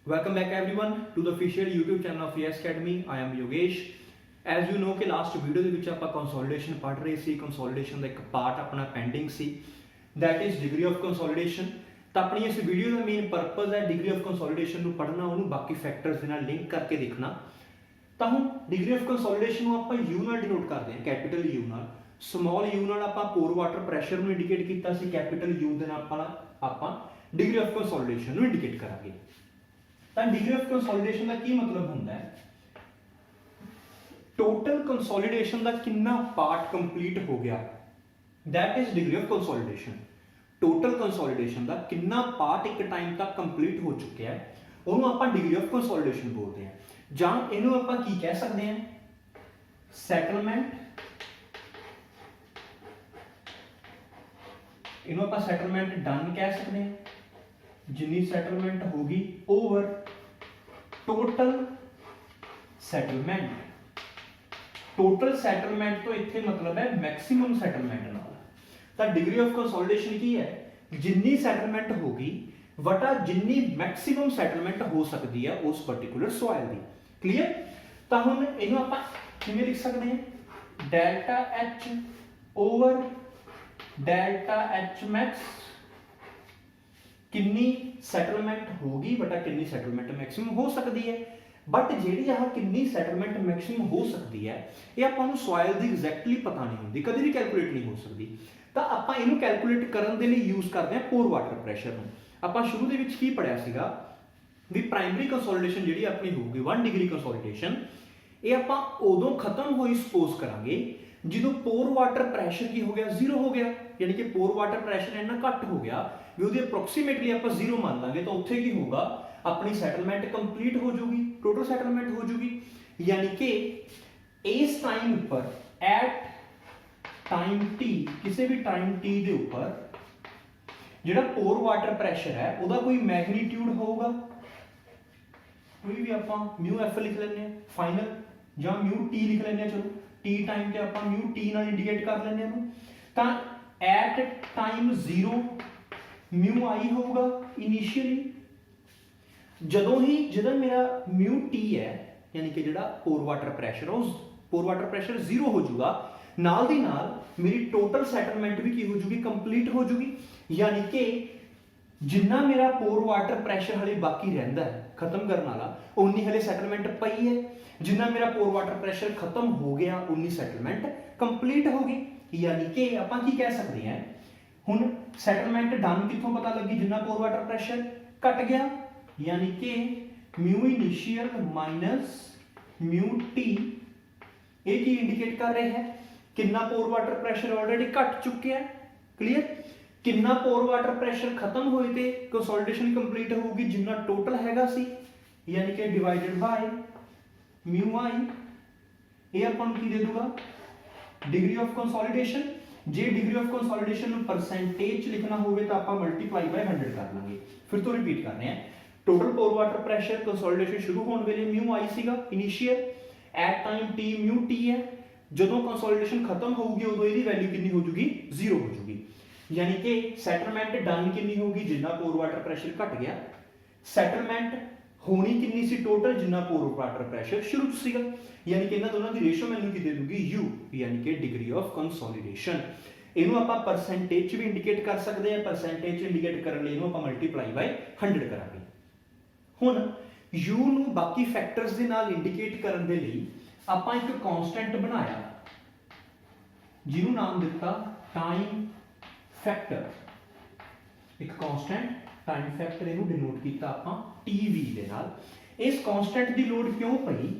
Welcome back everyone to the official YouTube channel of ES Academy. I am Yogesh. As you know कि last video ਦੇ ਵਿੱਚ ਆਪਾਂ consolidation ਪੜ੍ਹ ਰਹੇ ਸੀ। Consolidation ਦਾ ਇੱਕ ਪਾਰਟ ਆਪਣਾ pending C, that is degree of consolidation. ਤਾਂ ਆਪਣੀ ਇਸ ਵੀਡੀਓ ਦਾ ਮੇਨ ਪਰਪਸ ਹੈ ਡਿਗਰੀ ਆਫ ਕੰਸੋਲੀਡੇਸ਼ਨ ਨੂੰ ਪੜ੍ਹਨਾ, ਉਹਨੂੰ ਬਾਕੀ ਫੈਕਟਰਸ ਦੇ ਨਾਲ ਲਿੰਕ ਕਰਕੇ ਦੇਖਣਾ। ਤਾਂ ਹੁਣ ਡਿਗਰੀ ਆਫ ਕੰਸੋਲੀਡੇਸ਼ਨ ਨੂੰ ਆਪਾਂ ਯੂ ਨਾਲ ਡਿਨੋਟ ਕਰਦੇ ਹਾਂ, ਕੈਪੀਟਲ ਯੂ ਨਾਲ। ਸਮਾਲ ਯੂ ਨਾਲ ਆਪਾਂ ਪੋਰ ਵਾਟਰ ਪ੍ਰੈਸ਼ਰ ਨੂੰ ਇੰਡੀਕੇਟ ਕੀਤਾ ਸੀ, ਕੈਪੀਟਲ ਯੂ ਦੇ ਨਾਲ ਆਪਾਂ ਡਿਗਰੀ ਆਫ ਕੰਸੋਲੀਡੇਸ਼ਨ ਨੂੰ ਇੰਡੀਕੇਟ ਕਰਾਂਗੇ। ਤਾਂ ਡਿਗਰੀ ਆਫ ਕੰਸੋਲੀਡੇਸ਼ਨ ਦਾ ਕੀ ਮਤਲਬ ਹੁੰਦਾ ਹੈ? ਟੋਟਲ ਕੰਸੋਲੀਡੇਸ਼ਨ ਦਾ ਕਿੰਨਾ ਪਾਰਟ ਕੰਪਲੀਟ ਹੋ ਗਿਆ, that is degree of consolidation. Total consolidation ਦਾ ਕਿੰਨਾ ਪਾਰਟ ਇੱਕ ਟਾਈਮ ਤੱਕ ਕੰਪਲੀਟ ਹੋ ਚੁੱਕਿਆ ਹੈ, ਉਹਨੂੰ ਆਪਾਂ ਡਿਗਰੀ ਆਫ ਕੰਸੋਲੀਡੇਸ਼ਨ ਬੋਲਦੇ ਹਾਂ। ਜਾਂ ਇਹਨੂੰ ਆਪਾਂ ਕੀ ਕਹਿ ਸਕਦੇ ਹਾਂ? ਸੈਟਲਮੈਂਟ। ਇਹਨੂੰ ਆਪਾਂ ਸੈਟਲਮੈਂਟ ਡਨ ਕਹਿ ਸਕਦੇ ਹਾਂ। ਜਿੰਨੀ ਸੈਟਲਮੈਂਟ ਹੋਗੀ over total settlement. Total settlement ਤੋਂ ਇੱਥੇ ਮਤਲਬ ਹੈ ਮੈਕਸਿਮਮ ਸੈਟਲਮੈਂਟ ਨਾਲ। ਤਾਂ ਡਿਗਰੀ ਆਫ ਕੰਸੋਲੀਡੇਸ਼ਨ ਕੀ ਹੈ? ਜਿੰਨੀ ਸੈਟਲਮੈਂਟ ਹੋਗੀ ਵਟਾ ਜਿੰਨੀ ਮੈਕਸਿਮਮ ਸੈਟਲਮੈਂਟ ਹੋ ਸਕਦੀ ਹੈ ਉਸ ਪਾਰਟਿਕੂਲਰ ਸੋਇਲ ਦੀ। ਕਲੀਅਰ? ਤਾਂ ਹੁਣ ਇਹਨੂੰ ਆਪਾਂ ਕਿਵੇਂ ਲਿਖ ਸਕਦੇ ਹਾਂ? Delta H over delta H Max. ਕਿੰਨੀ ਸੈਟਲਮੈਂਟ ਹੋਗੀ ਬਟਾ ਕਿੰਨੀ ਸੈਟਲਮੈਂਟ ਮੈਕਸਿਮਮ ਹੋ ਸਕਦੀ ਹੈ। ਬਟ ਜਿਹੜੀ ਆਹ ਕਿੰਨੀ ਸੈਟਲਮੈਂਟ ਮੈਕਸਿਮਮ ਹੋ ਸਕਦੀ ਹੈ ਇਹ ਆਪਾਂ ਨੂੰ ਸੋਇਲ ਦੀ ਐਗਜ਼ੈਕਟਲੀ ਪਤਾ ਨਹੀਂ ਹੁੰਦੀ, ਕਦੇ ਵੀ ਕੈਲਕੂਲੇਟ ਨਹੀਂ ਹੋ ਸਕਦੀ। ਤਾਂ ਆਪਾਂ ਇਹਨੂੰ ਕੈਲਕੂਲੇਟ ਕਰਨ ਦੇ ਲਈ ਯੂਜ਼ ਕਰਦੇ ਹਾਂ ਪੋਰ ਵਾਟਰ ਪ੍ਰੈਸ਼ਰ ਨੂੰ। ਆਪਾਂ ਸ਼ੁਰੂ ਦੇ ਵਿੱਚ ਕੀ ਪੜਿਆ ਸੀਗਾ ਵੀ ਪ੍ਰਾਇਮਰੀ ਕੰਸੋਲੀਡੇਸ਼ਨ ਜਿਹੜੀ ਆਪਣੀ ਹੋਊਗੀ 1 ਡਿਗਰੀ ਕੰਸੋਲੀਡੇਸ਼ਨ, ਇਹ ਆਪਾਂ ਉਦੋਂ ਖਤਮ ਹੋਈ ਸਪੋਜ਼ ਕਰਾਂਗੇ ਜਦੋਂ ਪੋਰ ਵਾਟਰ ਪ੍ਰੈਸ਼ਰ ਕੀ ਹੋ ਗਿਆ? 0 ਹੋ ਗਿਆ। ਯਾਨੀ ਕਿ ਪੋਰ ਵਾਟਰ ਪ੍ਰੈਸ਼ਰ ਇੰਨਾ ਘੱਟ ਹੋ ਗਿਆ ਵੀ ਉਹਦੀ ਅਪਰੋਕਸੀਮੇਟਲੀ ਆਪਾਂ 0 ਮੰਨ ਲਾਂਗੇ। ਤਾਂ ਉੱਥੇ ਕੀ ਹੋਊਗਾ? ਆਪਣੀ ਸੈਟਲਮੈਂਟ ਕੰਪਲੀਟ ਹੋ ਜਾਊਗੀ, ਟੋਟਲ ਸੈਟਲਮੈਂਟ ਹੋ ਜਾਊਗੀ। ਯਾਨੀ ਕਿ ਇਸ ਟਾਈਮ ਉੱਪਰ ਐਟ ਟਾਈਮ t, ਕਿਸੇ ਵੀ ਟਾਈਮ t ਦੇ ਉੱਪਰ ਜਿਹੜਾ ਪੋਰ ਵਾਟਰ ਪ੍ਰੈਸ਼ਰ ਹੈ ਉਹਦਾ ਕੋਈ ਮੈਗਨੀਟਿਊਡ ਹੋਊਗਾ, ਕੋਈ ਵੀ ਆਪਾਂ μ f ਲਿਖ ਲੈਂਦੇ ਹਾਂ ਫਾਈਨਲ, ਜਾਂ μ t ਲਿਖ ਲੈਂਦੇ ਹਾਂ। ਚਲੋ t ਟਾਈਮ ਤੇ ਆਪਾਂ μ t ਨਾਲ ਇੰਡੀਕੇਟ ਕਰ ਲੈਂਦੇ ਹਾਂ ਇਹਨੂੰ। ਤਾਂ ਐਟ ਟਾਈਮ 0 μ i ਹੋਊਗਾ ਇਨੀਸ਼ੀਅਲੀ। ਜਦੋਂ ਮੇਰਾ μ t ਹੈ ਯਾਨੀ ਕਿ ਜਿਹੜਾ ਪੋਰ ਵਾਟਰ ਪ੍ਰੈਸ਼ਰ, ਉਸ ਪੋਰ ਵਾਟਰ ਪ੍ਰੈਸ਼ਰ 0 ਹੋ ਜਾਊਗਾ, ਨਾਲ ਦੀ ਨਾਲ ਮੇਰੀ ਟੋਟਲ ਸੈਟਲਮੈਂਟ ਵੀ ਕੀ ਹੋ ਜੂਗੀ? ਕੰਪਲੀਟ ਹੋ ਜੂਗੀ। ਯਾਨੀ ਕਿ ਜਿੰਨਾ ਮੇਰਾ ਪੋਰ ਵਾਟਰ ਪ੍ਰੈਸ਼ਰ ਹਲੇ ਬਾਕੀ ਰਹਿੰਦਾ ਹੈ ਖਤਮ ਕਰਨ ਵਾਲਾ, ਉਨੀ ਹਲੇ ਸੈਟਲਮੈਂਟ ਪਈ ਹੈ। ਜਿੰਨਾ ਮੇਰਾ ਪੋਰ ਵਾਟਰ ਪ੍ਰੈਸ਼ਰ ਖਤਮ ਹੋ ਗਿਆ ਉਨੀ ਸੈਟਲਮੈਂਟ ਕੰਪਲੀਟ ਹੋ ਗਈ। ਯਾਨੀ ਕਿ ਆਪਾਂ ਕੀ ਕਹਿ ਸਕਦੇ ਹਾਂ? ਹੁਣ ਸੈਟਲਮੈਂਟ ਡਨ ਕਿੱਥੋਂ ਪਤਾ ਲੱਗੀ? ਜਿੰਨਾ ਪੋਰ ਵਾਟਰ ਪ੍ਰੈਸ਼ਰ ਘਟ ਗਿਆ। ਯਾਨੀ ਕਿ μ ਇਨੀਸ਼ੀਅਲ ਮਾਈਨਸ μ t, ਇਹ ਕੀ ਇੰਡੀਕੇਟ ਕਰ ਰਿਹਾ ਹੈ? ਕਿੰਨਾ ਪੋਰ ਵਾਟਰ ਪ੍ਰੈਸ਼ਰ ਆਲਰੇਡੀ ਘਟ ਚੁੱਕਿਆ ਹੈ। ਕਲੀਅਰ? ਕਿੰਨਾ ਪੋਰ ਵਾਟਰ ਪ੍ਰੈਸ਼ਰ ਖਤਮ ਹੋਏ ਤੇ ਕੰਸੋਲੀਡੇਸ਼ਨ ਕੰਪਲੀਟ ਹੋਊਗੀ? ਜਿੰਨਾ ਟੋਟਲ ਹੈਗਾ ਸੀ, ਯਾਨੀ ਕਿ ਡਿਵਾਈਡਡ ਬਾਈ μ i। ਇਹ ਆਪਾਂ ਨੂੰ ਕੀ ਦੇ ਦੂਗਾ? Degree of consolidation. ਜੇ ਡਿਗਰੀ ਆਫ ਕੰਸੋਲੀਡੇਸ਼ਨ ਨੂੰ ਪਰਸੈਂਟੇਜ ਲਿਖਣਾ ਹੋਵੇ ਤਾਂ ਆਪਾਂ ਮਲਟੀਪਲਾਈ ਬਾਈ 100 ਕਰ ਲਾਂਗੇ। ਫਿਰ ਤੋਂ ਰਿਪੀਟ ਕਰ ਰਹੇ ਹਾਂ। ਟੋਟਲ ਪੋਰ ਵਾਟਰ ਪ੍ਰੈਸ਼ਰ ਕੰਸੋਲੀਡੇਸ਼ਨ ਸ਼ੁਰੂ ਹੋਣ ਵੇਲੇ μ i ਸੀਗਾ initial, at time t μ t ਹੈ। ਜਦੋਂ ਕੰਸੋਲੀਡੇਸ਼ਨ ਖਤਮ ਹੋਊਗੀ ਉਦੋਂ ਇਹਦੀ ਵੈਲਿਊ ਕਿੰਨੀ ਹੋ ਜੂਗੀ? 0 ਹੋ ਜੂਗੀ। ਯਾਨੀ ਕਿ ਸੈਟਲਮੈਂਟ ਡਨ ਕਿੰਨੀ ਹੋਊਗੀ? ਜਿੰਨਾ ਪੋਰ ਵਾਟਰ ਪ੍ਰੈਸ਼ਰ ਘਟ ਗਿਆ। ਸੈਟਲਮੈਂਟ ਹੋਣੀ ਕਿੰਨੀ ਸੀ ਟੋਟਲ? ਜਿੰਨਾ ਪੋਰ ਵਾਟਰ ਪ੍ਰੈਸ਼ਰ ਸ਼ੁਰੂ ਚ ਸੀਗਾ। ਯਾਨੀ ਕਿ ਇਹਨਾਂ ਦੋਨਾਂ ਦੀ ਰੇਸ਼ੋ ਮੈਨੂੰ ਕੀ ਦੇ ਦੂਗੀ? u, ਯਾਨੀ ਕਿ ਡਿਗਰੀ ਆਫ ਕੰਸੋਲੀਡੇਸ਼ਨ। ਇਹਨੂੰ ਆਪਾਂ ਪਰਸੈਂਟੇਜ ਚ ਵੀ ਇੰਡੀਕੇਟ ਕਰ ਸਕਦੇ ਹਾਂ। ਪਰਸੈਂਟੇਜ ਚ ਇੰਡੀਕੇਟ ਕਰਨ ਲਈ ਇਹਨੂੰ ਆਪਾਂ ਮਲਟੀਪਲਾਈ ਬਾਈ 100 ਕਰਾਂਗੇ। ਹੁਣ u ਨੂੰ ਬਾਕੀ ਫੈਕਟਰਸ ਦੇ ਨਾਲ ਇੰਡੀਕੇਟ ਕਰਨ ਦੇ ਲਈ ਆਪਾਂ ਇੱਕ ਕਾਂਸਟੈਂਟ ਬਣਾਇਆ ਜਿਹਨੂੰ ਨਾਮ ਦਿੱਤਾ ਟਾਈਮ ਫੈਕਟਰ। ਇੱਕ ਕਾਂਸਟੈਂਟ ਟਾਈਮ ਫੈਕਟਰ, ਇਹਨੂੰ ਡਿਨੋਟ ਕੀਤਾ ਆਪਾਂ tv ਦੇ ਨਾਲ। ਇਸ ਕਾਂਸਟੈਂਟ ਦੀ ਲੋੜ ਕਿਉਂ ਪਈ?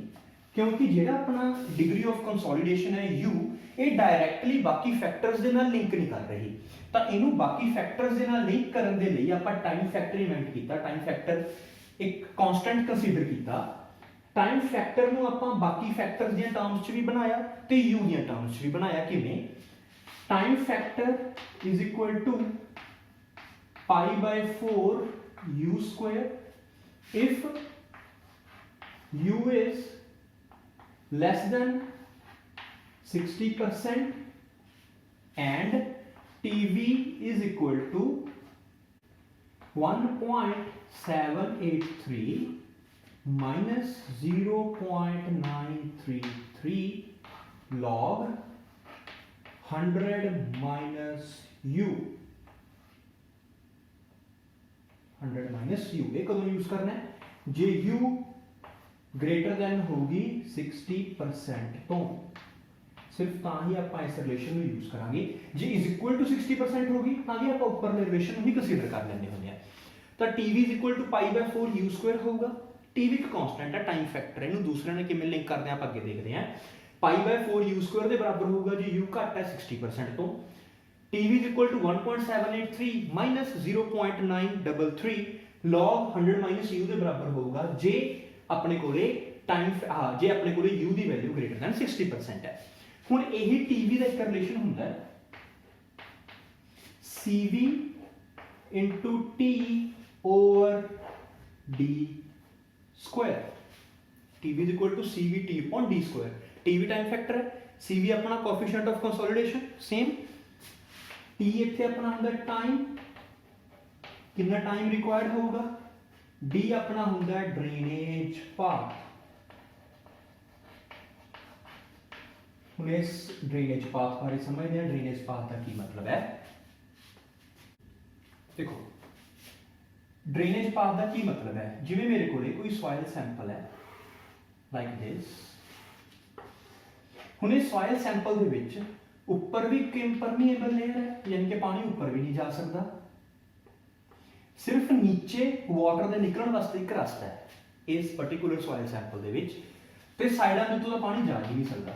ਕਿਉਂਕਿ ਜਿਹੜਾ ਆਪਣਾ ਡਿਗਰੀ ਆਫ ਕੰਸੋਲੀਡੇਸ਼ਨ ਹੈ u, ਇਹ ਡਾਇਰੈਕਟਲੀ ਬਾਕੀ ਫੈਕਟਰਸ ਦੇ ਨਾਲ ਲਿੰਕ ਨਹੀਂ ਕਰ ਰਹੀ। ਤਾਂ ਇਹਨੂੰ ਬਾਕੀ ਫੈਕਟਰਸ ਦੇ ਨਾਲ ਲਿੰਕ ਕਰਨ ਦੇ ਲਈ ਆਪਾਂ ਟਾਈਮ ਫੈਕਟਰ ਇਨਵੈਂਟ ਕੀਤਾ। ਟਾਈਮ ਫੈਕਟਰ ਇੱਕ ਕਾਂਸਟੈਂਟ ਕੰਸੀਡਰ ਕੀਤਾ। ਟਾਈਮ ਫੈਕਟਰ ਨੂੰ ਆਪਾਂ ਬਾਕੀ ਫੈਕਟਰਸ ਦੀਆਂ ਟਰਮਸ 'ਚ ਵੀ ਬਣਾਇਆ ਤੇ u ਦੀਆਂ ਟਰਮਸ 'ਚ ਵੀ ਬਣਾਇਆ। ਕਿਵੇਂ? Time factor is equal to π/4 u square if u is less than 60% and tv is equal to 1.783 minus 0.933 log 100 minus u 100 minus u ये कदों यूज करना है जे u ग्रेटर दैन होगी 60% तो सिर्फ ਤਾਂ ਹੀ ਆਪਾਂ ਇਸ ਰਿਲੇਸ਼ਨ ਨੂੰ ਯੂਜ਼ ਕਰਾਂਗੇ ਜੇ ਇਜ਼ ਇਕੁਅਲ ਟੂ 60% ਹੋਗੀ ਤਾਂ ਵੀ ਆਪਾਂ ਉੱਪਰ ਰਿਲੇਸ਼ਨ ਨੂੰ ਹੀ ਕੰਸੀਡਰ ਕਰ ਲੈਂਦੇ ਹੁੰਦੇ ਆ ਤਾਂ tv is equal to pi by 4 u square ਹੋਊਗਾ tv ਇੱਕ ਕਾਂਸਟੈਂਟ ਹੈ ਟਾਈਮ ਫੈਕਟਰ ਇਹਨੂੰ ਦੂਸਰੇ ਨਾਲ ਕਿਵੇਂ ਲਿੰਕ ਕਰਦੇ ਆ ਆਪਾਂ ਅੱਗੇ ਦੇਖਦੇ ਹਾਂ ਪਾਈ ਬਾਈ 4 u ਸਕੁਅਰ ਦੇ ਬਰਾਬਰ ਹੋਊਗਾ ਜੇ u ਘੱਟ ਹੈ 60% ਤੋਂ tv is equal to 1.783 minus 0.933 log 100 minus u ਦੇ ਬਰਾਬਰ ਹੋਊਗਾ ਜੇ ਆਪਣੇ ਕੋਲੇ ਟਾਈਮ ਜੇ ਆਪਣੇ ਕੋਲੇ u ਦੀ ਵੈਲਿਊ ਗ੍ਰੇਟਰ ਦੈਨ 60% ਹੈ ਹੁਣ ਇਹੀ tv ਦਾ ਇੱਕ ਰਿਲੇਸ਼ਨ ਹੁੰਦਾ ਹੈ cv into t over d square tv is equal to cv t upon d square tv time factor है cv अपना coefficient of consolidation same t ਇੱਥੇ ਆਪਣਾ ਹੁੰਦਾ ਟਾਈਮ ਕਿੰਨਾ ਟਾਈਮ ਰਿਕੁਆਇਰਡ ਹੋਊਗਾ d ਆਪਣਾ ਹੁੰਦਾ ਡਰੇਨੇਜ ਪਾਥ ਹੁਣ ਇਸ ਡਰੇਨੇਜ ਪਾਥ ਬਾਰੇ ਸਮਝਦੇ ਹਾਂ ਡਰੇਨੇਜ ਪਾਥ ਦਾ ਕੀ ਮਤਲਬ ਹੈ ਦੇਖੋ ਡਰੇਨੇਜ ਪਾਥ ਦਾ ਕੀ ਮਤਲਬ ਹੈ ਜਿਵੇਂ ਮੇਰੇ ਕੋਲੇ ਕੋਈ ਸੋਇਲ ਸੈਂਪਲ ਹੈ ਲਾਈਕ ਦਿਸ ਹੁਣ ਇਸ ਸੋਇਲ ਸੈਂਪਲ ਦੇ ਵਿੱਚ ऊपर भी इम्परमिएबल लेयर है यानी कि पानी ऊपर भी नहीं जा सकता सिर्फ नीचे वाटर दे निकलण वास्ते एक रास्ता है इस पर्टिकुलर सॉइल सैंपल दे विच ते साइडां दे तो पानी जा ही नहीं सकता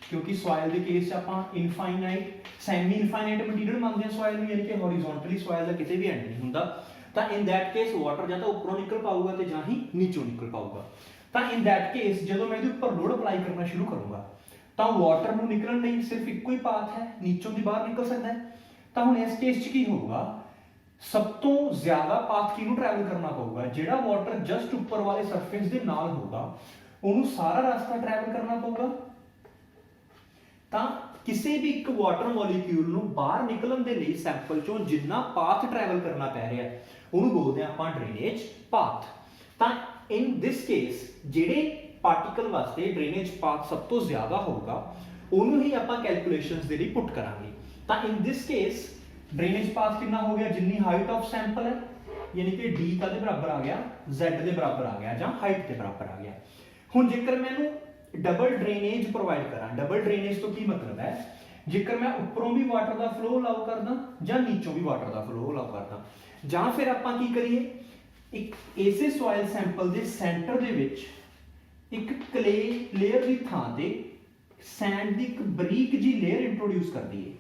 क्योंकि सॉइल दे केस च आपां इनफाइनाइट सैमी इनफाइनाइट मटीरियल मानदे हां सॉइल नूं यानी कि हॉरिजॉन्टली सॉइल दा किते भी एंड नहीं हुंदा तां इन दैट केस वाटर जां तां उपरों निकल पाऊगा ते जां ही नीचों निकल पाऊगा तां इन दैट केस जदों मैं इहदे उपर लोड अप्लाई करना शुरू करूंगा ਤਾਂ ਵਾਟਰ ਨੂੰ ਨਿਕਲਣ ਲਈ ਸਿਰਫ ਇੱਕੋ ਹੀ ਪਾਥ ਹੈ ਨੀਚੋਂ ਦੀ ਬਾਹਰ ਨਿਕਲ ਸਕਦਾ ਹੈ ਤਾਂ ਹੁਣ ਇਸ ਕੇਸ 'ਚ ਕੀ ਹੋਊਗਾ ਸਭ ਤੋਂ ਜ਼ਿਆਦਾ ਪਾਥ ਕਿਹਨੂੰ ਟਰੈਵਲ ਕਰਨਾ ਪਊਗਾ ਜਿਹੜਾ ਵਾਟਰ ਜਸਟ ਉੱਪਰ ਵਾਲੇ ਸਰਫੇਸ ਦੇ ਨਾਲ ਹੋਊਗਾ ਉਹਨੂੰ ਸਾਰਾ ਰਸਤਾ ਟਰੈਵਲ ਕਰਨਾ ਪਊਗਾ ਤਾਂ ਕਿਸੇ ਵੀ ਇੱਕ ਵਾਟਰ ਮੋਲੀਕਿਊਲ ਨੂੰ ਬਾਹਰ ਨਿਕਲਣ ਦੇ ਲਈ ਸੈਂਪਲ ਚੋਂ ਜਿੰਨਾ ਪਾਥ ਟਰੈਵਲ ਕਰਨਾ ਪੈ ਰਿਹਾ ਉਹਨੂੰ ਬੋਲਦੇ ਆਪਾਂ ਡਰੇਨੇਜ ਪਾਥ ਤਾਂ ਇਨ ਦਿਸ ਕੇਸ ਜਿਹੜੇ पार्टिकल वास्ते ड्रेनेज पाथ सब तो ज्यादा होगा ਉਹਨੂੰ ਹੀ ਆਪਾਂ ਕੈਲਕੂਲੇਸ਼ਨਸ ਦੇ ਲਈ ਪੁੱਟ ਕਰਾਂਗੇ ਤਾਂ ਇਨ ਦਿਸ ਕੇਸ ਡਰੇਨੇਜ ਪਾਥ ਕਿੰਨਾ ਹੋ ਗਿਆ ਜਿੰਨੀ ਹਾਈਟ ਆਫ ਸੈਂਪਲ ਹੈ ਯਾਨੀ ਕਿ d ਕਾਦੇ ਬਰਾਬਰ ਆ ਗਿਆ z ਦੇ ਬਰਾਬਰ ਆ ਗਿਆ ਜਾਂ ਹਾਈਟ ਦੇ ਬਰਾਬਰ ਆ ਗਿਆ ਹੁਣ ਜੇਕਰ ਮੈਨੂੰ ਡਬਲ ਡਰੇਨੇਜ ਪ੍ਰੋਵਾਈਡ ਕਰਾਂ ਡਬਲ ਡਰੇਨੇਜ ਤੋਂ ਕੀ ਮਤਲਬ ਹੈ ਜੇਕਰ ਮੈਂ ਉੱਪਰੋਂ ਵੀ ਵਾਟਰ ਦਾ ਫਲੋ ਅਲਾਉ ਕਰਦਾ ਜਾਂ ਨੀਚੋਂ ਵੀ ਵਾਟਰ ਦਾ ਫਲੋ ਅਲਾਉ ਕਰਦਾ ਜਾਂ ਫਿਰ ਆਪਾਂ ਕੀ ਕਰੀਏ ਇੱਕ ਐਸੇ ਸੋਇਲ ਸੈਂਪਲ ਦੇ ਸੈਂਟਰ ਦੇ ਵਿੱਚ एक क्ले लेयर की थां ते सैंड की एक बरीक जी लेयर इंट्रोड्यूस कर दी है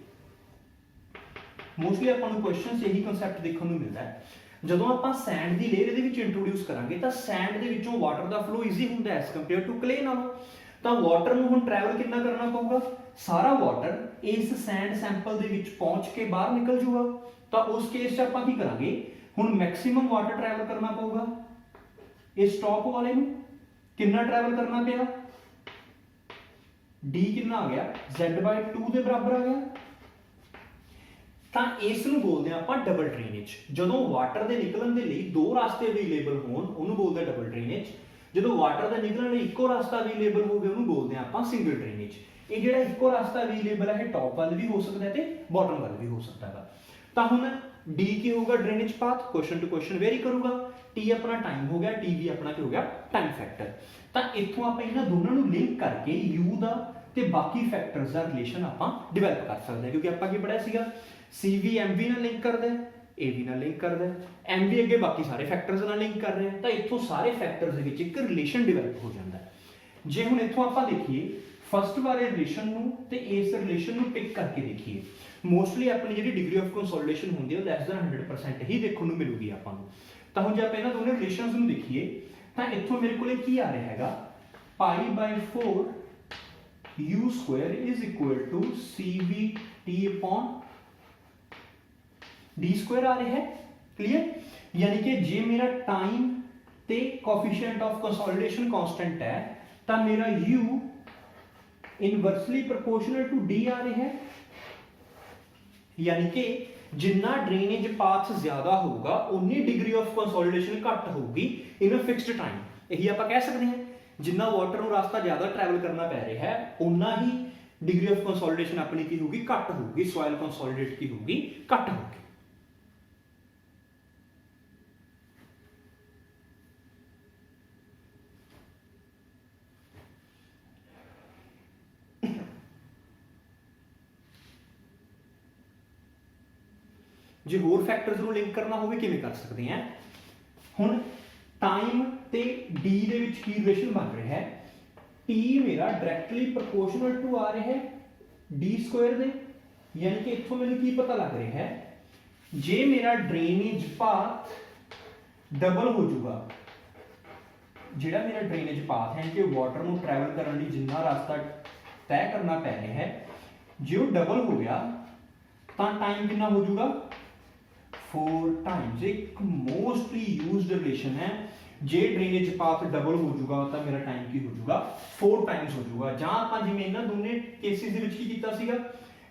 मोस्टली आपां नूं क्वेश्चन यही कंसैप्ट देखने को मिलता है जदों आपां सैंड की लेयर इहदे विच इंट्रोड्यूस करांगे तां सैंड दे विचों वाटर दा फ्लो ईजी हुंदा है एज कंपेयर टू क्ले नालों तां वाटर नूं हुण ट्रैवल कितना करना पऊगा सारा वाटर इस सैंड सैंपल दे विच पहुंच के बाहर निकल जूगा तां उस केस च आपां की करांगे हुण मैक्सिमम वाटर ट्रैवल करना पऊगा इस टॉप वाले नूं कितना ट्रैवल करना पिया d कितना आ गया z/2 ਦੇ ਬਰਾਬਰ ਆ ਗਿਆ ਤਾਂ ਇਸ ਨੂੰ ਬੋਲਦੇ ਆਪਾਂ ਡਬਲ ਡਰੇਨੇਜ ਜਦੋਂ ਵਾਟਰ ਦੇ ਨਿਕਲਣ ਦੇ ਲਈ ਦੋ ਰਸਤੇ ਅਵੇਲੇਬਲ ਹੋਣ ਉਹਨੂੰ ਬੋਲਦੇ ਡਬਲ ਡਰੇਨੇਜ ਜਦੋਂ ਵਾਟਰ ਦੇ ਨਿਕਲਣ ਲਈ ਇੱਕੋ ਰਸਤਾ ਅਵੇਲੇਬਲ ਹੋਵੇ ਉਹਨੂੰ ਬੋਲਦੇ ਆਪਾਂ ਸਿੰਗਲ ਡਰੇਨੇਜ ਇਹ ਜਿਹੜਾ ਇੱਕੋ ਰਸਤਾ ਅਵੇਲੇਬਲ ਹੈ ਇਹ ਟੌਪ ਵੱਲ ਵੀ ਹੋ ਸਕਦਾ ਹੈ ਤੇ ਬਾਟਮ ਵੱਲ ਵੀ ਹੋ ਸਕਦਾ ਹੈ ਤਾਂ ਹੁਣ d ਕੀ ਹੋਊਗਾ drainage path question to question vary ਕਰੂਗਾ t ਆਪਣਾ ਟਾਈਮ ਹੋ ਗਿਆ tv ਆਪਣਾ ਕੀ ਹੋ ਗਿਆ ਟਾਈਮ ਫੈਕਟਰ ਤਾਂ ਇੱਥੋਂ ਆਪਾਂ ਇਹਨਾਂ ਦੋਨਾਂ ਨੂੰ ਲਿੰਕ ਕਰਕੇ u ਦਾ ਤੇ ਬਾਕੀ ਫੈਕਟਰਸ ਦਾ ਰਿਲੇਸ਼ਨ ਆਪਾਂ ਡਿਵੈਲਪ ਕਰ ਸਕਦੇ ਹਾਂ ਕਿਉਂਕਿ ਆਪਾਂ ਕੀ ਪੜਿਆ ਸੀਗਾ cv mv ਨਾਲ ਲਿੰਕ ਕਰਦਾ ਹੈ ab ਨਾਲ ਲਿੰਕ ਕਰਦਾ ਹੈ mv ਅੱਗੇ ਬਾਕੀ ਸਾਰੇ ਫੈਕਟਰਸ ਨਾਲ ਲਿੰਕ ਕਰ ਰਹੇ ਹਾਂ ਤਾਂ ਇੱਥੋਂ ਸਾਰੇ ਫੈਕਟਰਸ ਦੇ ਵਿੱਚ ਇੱਕ ਰਿਲੇਸ਼ਨ ਡਿਵੈਲਪ ਹੋ ਜਾਂਦਾ ਹੈ ਜੇ ਹੁਣ ਇੱਥੋਂ ਆਪਾਂ ਦੇਖੀਏ ਫਸਟ ਵਾਲੇ ਰਿਲੇਸ਼ਨ ਨੂੰ ਤੇ ਇਸ ਰਿਲੇਸ਼ਨ ਨੂੰ ਪਿਕ ਕਰਕੇ ਦੇਖੀਏ ਮੋਸਟਲੀ ਆਪਣੀ ਜਿਹੜੀ ਡਿਗਰੀ ਆਫ ਕੰਸੋਲੀਡੇਸ਼ਨ ਹੁੰਦੀ ਹੈ ਉਹ ਲੈਸ ਦੈਨ 100% ਹੀ ਦੇਖਣ ਨੂੰ ਮਿਲੂਗੀ ਆਪਾਂ ਨੂੰ ਤਾਂ ਹੁਣ ਜੇ ਆਪਾਂ ਇਹਨਾਂ ਦੋਨੇ ਰਿਲੇਸ਼ਨਸ ਨੂੰ ਦੇਖੀਏ ਤਾਂ ਇੱਥੋਂ ਮੇਰੇ ਕੋਲੇ ਕੀ ਆ ਰਿਹਾ ਹੈਗਾ π/4 u square is equal to cvt upon d square आ रहा है क्लियर यानी कि जे मेरा टाइम ते कोएफिशिएंट ऑफ कंसोलिडेशन कांस्टेंट है तो मेरा u inversely proportional to d आ रहा है यानी कि जिन्ना ड्रेनेज पाथ ज्यादा होगा उन्नी डिग्री ऑफ कंसोलिडेशन घट होगी इन अ फिक्स्ड टाइम। यही आप कह सकते हैं जिन्ना वाटर ਨੂੰ रास्ता ज्यादा ट्रैवल करना पै रहा है उन्ना ही डिग्री ऑफ कंसोलिडेशन अपनी की होगी घट होगी, सॉइल कंसोलिडेट की होगी घट होगी। जे होर फैक्टर्स ਨੂੰ लिंक करना होवे किवें कर सकते हैं। हुण टाइम ते डी दे विच की रिलेशन बन रहा है, टी मेरा डायरैक्टली प्रोपोर्शनल टू आ रहा है डी स्क्वायर दे, यानी कि इत्थों मैनूं की पता लग रहा है जे मेरा ड्रेनेज पाथ डबल हो जाऊगा, जिहड़ा मेरा ड्रेनेज पाथ है कि वाटर ਨੂੰ ट्रैवल करने लई जिन्ना रास्ता तय करना पै रहा है जे वो डबल हो गया तो टाइम कितना हो जाऊगा 4 टाइम्स। एक मोस्टली यूज्ड रिलेशन है, जे ड्रेनेज पाथ डबल हो जाऊगा तो मेरा टाइम की हो जाऊगा 4 टाइम्स हो जाऊगा। जहां आप जिवें इन्हां दोने केसेस दे विच की कीता सीगा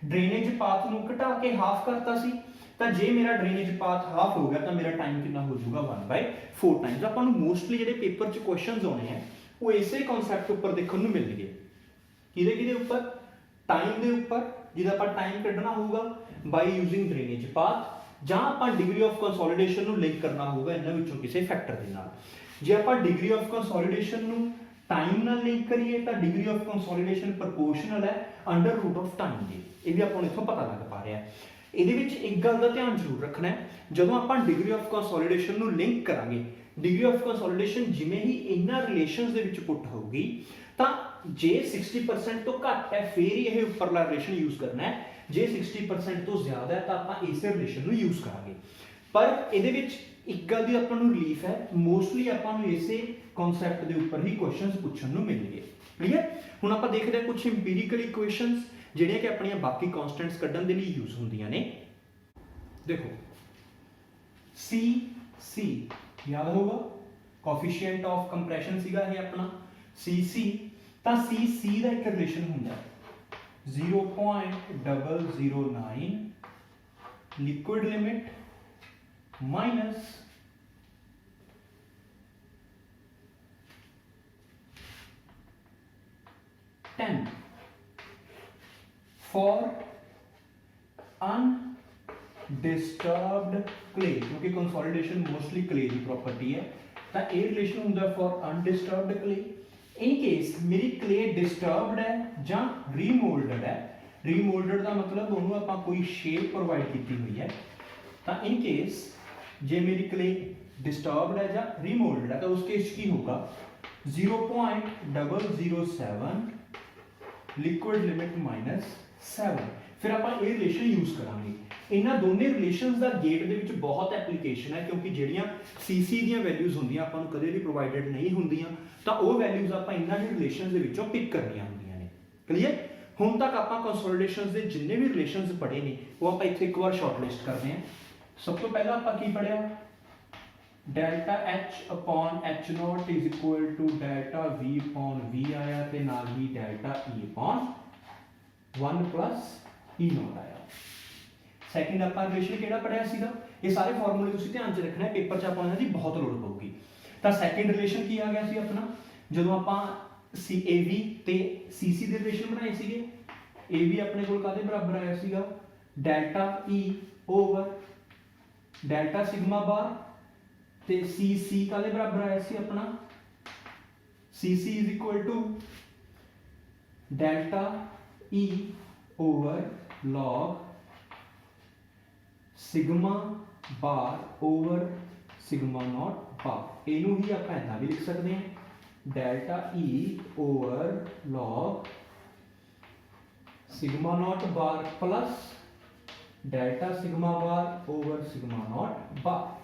ड्रेनेज पाथ नूं घटा के हाफ करता सी, तो जे मेरा ड्रेनेज पाथ हाफ हो गया तो मेरा टाइम कितना हो जाऊगा 1/4 टाइम्स। आपां नूं मोस्टली जिहड़े पेपर च क्वेश्चंस आउणे हैं वो इसे कॉन्सैप्ट उपर देखण नूं मिलणगे, किहदे किहदे उपर टाइम दे उपर जिहदा आपां टाइम कढना होगा बाय यूजिंग ड्रेनेज पाथ, ਜਾਂ ਆਪਾਂ ਡਿਗਰੀ ਆਫ ਕੰਸੋਲੀਡੇਸ਼ਨ ਨੂੰ ਲਿੰਕ ਕਰਨਾ ਹੋਊਗਾ ਇਹਨਾਂ ਵਿੱਚੋਂ ਕਿਸੇ ਫੈਕਟਰ ਦੇ ਨਾਲ। ਜੇ ਆਪਾਂ ਡਿਗਰੀ ਆਫ ਕੰਸੋਲੀਡੇਸ਼ਨ ਨੂੰ ਟਾਈਮ ਨਾਲ ਲਿੰਕ ਕਰੀਏ ਤਾਂ ਡਿਗਰੀ ਆਫ ਕੰਸੋਲੀਡੇਸ਼ਨ ਪ੍ਰੋਪੋਰਸ਼ਨਲ ਹੈ ਅੰਡਰ ਰੂਟ ਆਫ ਟਾਈਮ ਦੇ। ਇਹ ਵੀ ਆਪਾਂ ਨੂੰ ਇੱਥੋਂ ਪਤਾ ਲੱਗ ਪਾ ਰਿਹਾ। ਇਹਦੇ ਵਿੱਚ ਇੱਕ ਗੱਲ ਦਾ ਧਿਆਨ ਜ਼ਰੂਰ ਰੱਖਣਾ ਹੈ, ਜਦੋਂ ਆਪਾਂ ਡਿਗਰੀ ਆਫ ਕੰਸੋਲੀਡੇਸ਼ਨ ਨੂੰ ਲਿੰਕ ਕਰਾਂਗੇ, ਡਿਗਰੀ ਆਫ ਕੰਸੋਲੀਡੇਸ਼ਨ ਜਿਵੇਂ ਹੀ ਇਹਨਾਂ ਰਿਲੇਸ਼ਨਸ ਦੇ ਵਿੱਚ ਪੁੱਟ ਹੋਊਗੀ ਤਾਂ ਜੇ 60% ਤੋਂ ਘੱਟ ਹੈ ਫਿਰ ਹੀ ਇਹ ਉੱਪਰਲਾ ਰਿਲੇਸ਼ਨ ਯੂਜ਼ ਕਰਨਾ ਹੈ, जे 60% तो ज्यादा है तो आप इस रिलेशन यूज करांगे। पर ये एक गल की आपां नूं रिलीफ है, मोस्टली आपां नूं इसे कॉन्सैप्ट के उपर ही क्वेश्चंस पूछण नूं मिलणगे। क्लीयर। हुण आपां देखदे हां कुछ इंपीरिकल इक्वेशंस जिहड़ियां कि अपणियां बाकी कॉन्स्टेंट्स कढण दे लई यूज हुंदियां ने। देखो सी सी याद होगा कोफिशिएंट ऑफ कंप्रेशन सीगा ये अपना सी सी, तां सी सी दा एक रिलेशन हुंदा है 0.009 liquid limit minus (10) for undisturbed clay, क्योंकि कंसोलिडेशन मोस्टली क्ले की प्रॉपर्टी है तो ये रिलेशन होंगे for undisturbed clay. In case मेरी क्ले डिस्टर्ब्ड है या रीमोल्डेड है, रीमोल्डेड का मतलब उन्होंने आप कोई शेप प्रोवाइड की हुई है, तो इन केस जे मेरी क्ले डिस्टर्ब्ड है या रीमोल्डेड है तो उस केस की होगा 0.007 लिक्विड लिमिट -7। फिर आप ये रिलेशन यूज करांगे। इन्हां दोने रिलेशंस का गेट दे विच बहुत एप्लीकेशन है, क्योंकि जिहड़ियां सीसी दी वैल्यूज होंदियां आपां नूं कदे भी प्रोवाइडेड नहीं होंदियां तो वो वैल्यूज आपां इन्हां ही रिलेशंस दे विचों पिक करनियां होंदियां ने। क्लीयर। हुण तक आपां कंसोलिडेशंस दे जिन्ने भी रिलेशंस पढ़े ने वो आपां इत्थे एक बार शॉर्टलिस्ट करते हैं। सब तो पहला आपां की पढ़िया delta H upon H naught is equal to delta V upon V आया ते नाल ही delta E upon 1 plus E naught आया। सैकेंड आप रिलेशन केड़ा पढ़िया सीगा, ये सारे फॉर्मूले तुसीं ध्यान च रखना है, पेपर च आपां इन्हां दी बहुत लोड़ पऊगी। तो सैकेंड रिलेशन की आ गया सी अपना जदों आपां AV ते CC दे रिलेशन बनाए सीगे। AV अपने कोल कादे बराबर आया सीगा delta E over delta sigma bar ते CC कादे बराबर आया सी अपना CC is equal to delta E over log sigma bar over sigma naught bar. इनू ही आप ऐसा भी लिख सकते हैं delta E over log sigma naught bar plus delta sigma bar over sigma naught bar.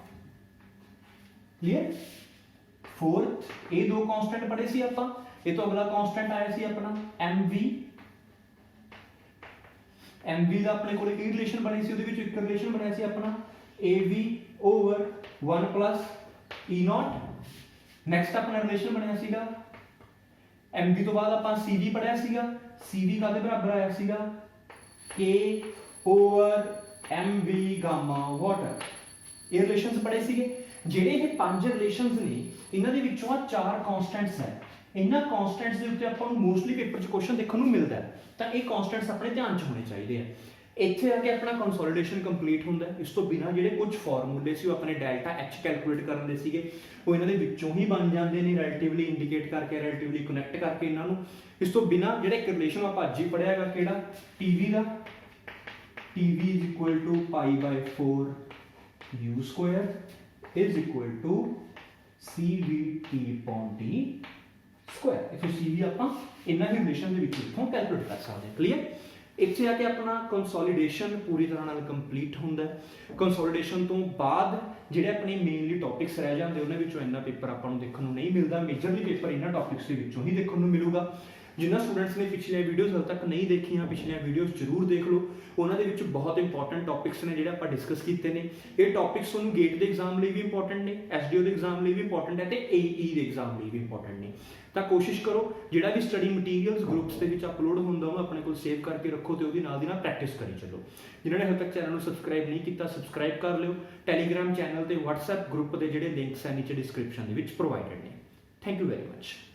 Clear. Fourth ये दो कांस्टेंट पढ़े सी आपां, ये तो अगला कांस्टेंट आया सी अपना MV। MV का अपने को रिलेशन बनी सी, एक रिलेशन बनया सी अपना AV over 1 plus E not. Next अपना रिलेशन बनया सीगा MV तो बाद आप CV पढ़िया सीगा, CV का बराबर आया सीगा K over mv Gama water. ਇਹ ਰਿਲੇਸ਼ਨਸ ਪੜ੍ਹੇ ਸੀਗੇ। ਜਿਹੜੇ ਇਹ ਪੰਜ ਰਿਲੇਸ਼ਨਸ ਨੇ ਇਹਨਾਂ ਦੇ ਵਿੱਚੋਂ ਆ ਚਾਰ ਕਨਸਟੈਂਟਸ ਹੈ। ਇਹਨਾਂ ਕਨਸਟੈਂਟਸ ਦੇ ਉੱਤੇ ਆਪਾਂ ਨੂੰ ਮੋਸਟਲੀ ਪੇਪਰ 'ਚ ਕੁਐਸਚਨ ਦੇਖਣ ਨੂੰ ਮਿਲਦਾ ਹੈ, ਤਾਂ ਇਹ ਕਨਸਟੈਂਟਸ ਆਪਣੇ ਧਿਆਨ 'ਚ ਹੋਣੇ ਚਾਹੀਦੇ ਆ। ਇੱਥੇ ਆ ਕੇ ਆਪਣਾ ਕੰਸੋਲੀਡੇਸ਼ਨ ਕੰਪਲੀਟ ਹੁੰਦਾ ਹੈ। ਇਸ ਤੋਂ ਬਿਨਾਂ ਜਿਹੜੇ ਕੁਝ ਫਾਰਮੂਲੇ ਸੀ ਉਹ ਆਪਣੇ ਡੈਲਟਾ ਐਚ ਕੈਲਕੂਲੇਟ ਕਰਨ ਦੇ ਸੀਗੇ, ਉਹ ਇਹਨਾਂ ਦੇ ਵਿੱਚੋਂ ਹੀ ਬਣ ਜਾਂਦੇ ਨੇ, ਰਿਲੇਟਿਵਲੀ ਇੰਡੀਕੇਟ ਕਰਕੇ, ਰਿਲੇਟਿਵਲੀ ਕਨੈਕਟ ਕਰਕੇ ਇਹਨਾਂ ਨੂੰ। ਇਸ ਤੋਂ ਬਿਨਾਂ ਜਿਹੜੇ ਇੱਕ ਰਿਲੇਸ਼ਨ ਆਪਾਂ ਅੱਜ ਹੀ ਪੜ੍ਹਿਆ ਹੈਗਾ ਕਿਹੜਾ, TV the, tv is equal to pi by 4 u square is equal to cvt upon t square। इसे cv ਆਪਾਂ ਇਹਨਾਂ ਹੀ ਰਿਲੇਸ਼ਨ ਦੇ ਵਿੱਚ ਇੱਥੋਂ ਕੈਲਕੂਲੇਟ ਕਰ ਸਕਦੇ ਹਾਂ। ਕਲੀਅਰ। ਇੱਥੇ ਆ ਕੇ ਆਪਣਾ ਕੰਸੋਲੀਡੇਸ਼ਨ ਪੂਰੀ ਤਰ੍ਹਾਂ ਨਾਲ ਕੰਪਲੀਟ ਹੁੰਦਾ ਹੈ। ਕੰਸੋਲੀਡੇਸ਼ਨ ਤੋਂ ਬਾਅਦ ਜਿਹੜੇ ਆਪਣੇ ਮੇਨਲੀ ਟੌਪਿਕਸ ਰਹਿ ਜਾਂਦੇ ਉਹਨਾਂ ਵਿੱਚੋਂ ਇੰਨਾ ਪੇਪਰ ਆਪਾਂ ਨੂੰ ਦੇਖਣ ਨੂੰ ਨਹੀਂ ਮਿਲਦਾ। ਮੇਜਰਲੀ ਪੇਪਰ ਇਹਨਾਂ ਟੌਪਿਕਸ ਦੇ ਵਿੱਚੋਂ ਹੀ ਦੇਖਣ ਨੂੰ ਮਿਲੂਗਾ। ਜਿਨ੍ਹਾਂ ਸਟੂਡੈਂਟਸ ਨੇ ਪਿਛਲੀਆਂ ਵੀਡੀਓਜ਼ ਹਾਲੇ ਤੱਕ ਨਹੀਂ ਦੇਖੀਆਂ, ਪਿਛਲੀਆਂ ਵੀਡੀਓਜ਼ ਜ਼ਰੂਰ ਦੇਖ ਲਓ। ਉਹਨਾਂ ਦੇ ਵਿੱਚ ਬਹੁਤ ਇੰਪੋਰਟੈਂਟ ਟੌਪਿਕਸ ਨੇ ਜਿਹੜੇ ਆਪਾਂ ਡਿਸਕਸ ਕੀਤੇ ਨੇ। ਇਹ ਟੌਪਿਕਸ ਤੁਹਾਨੂੰ ਗੇਟ ਦੇ ਐਗਜ਼ਾਮ ਲਈ ਵੀ ਇੰਪੋਰਟੈਂਟ ਨੇ, ਐਸਡੀਓ ਦੇ ਐਗਜ਼ਾਮ ਲਈ ਵੀ ਇੰਪੋਰਟੈਂਟ ਹੈ ਤੇ ਏਈ ਦੇ ਐਗਜ਼ਾਮ ਲਈ ਵੀ ਇੰਪੋਰਟੈਂਟ ਨੇ। ਤਾਂ ਕੋਸ਼ਿਸ਼ ਕਰੋ ਜਿਹੜਾ ਵੀ ਸਟੱਡੀ ਮਟੀਰੀਅਲਸ ਗਰੁੱਪਸ ਦੇ ਵਿੱਚ ਅਪਲੋਡ ਹੁੰਦਾ ਉਹ ਆਪਣੇ ਕੋਲ ਸੇਵ ਕਰਕੇ ਰੱਖੋ ਤੇ ਉਹਦੀ ਨਾਲ ਦੀ ਨਾਲ ਪ੍ਰੈਕਟਿਸ ਕਰੀ ਚੱਲੋ। ਜਿਨ੍ਹਾਂ ਨੇ ਹਾਲੇ ਤੱਕ ਚੈਨਲ ਨੂੰ ਸਬਸਕ੍ਰਾਈਬ ਨਹੀਂ ਕੀਤਾ, ਸਬਸਕ੍ਰਾਈਬ ਕਰ ਲਿਓ। ਟੈਲੀਗ੍ਰਾਮ ਚੈਨਲ ਤੇ WhatsApp ਗਰੁੱਪ ਦੇ ਜਿਹੜੇ ਲਿੰਕਸ ਹੈ ਨੀਚੇ ਡਿਸਕ੍ਰਿਪਸ਼ਨ ਦੇ ਵਿੱਚ ਪ੍ਰੋਵਾਈਡਡ ਨੇ। Thank you very much.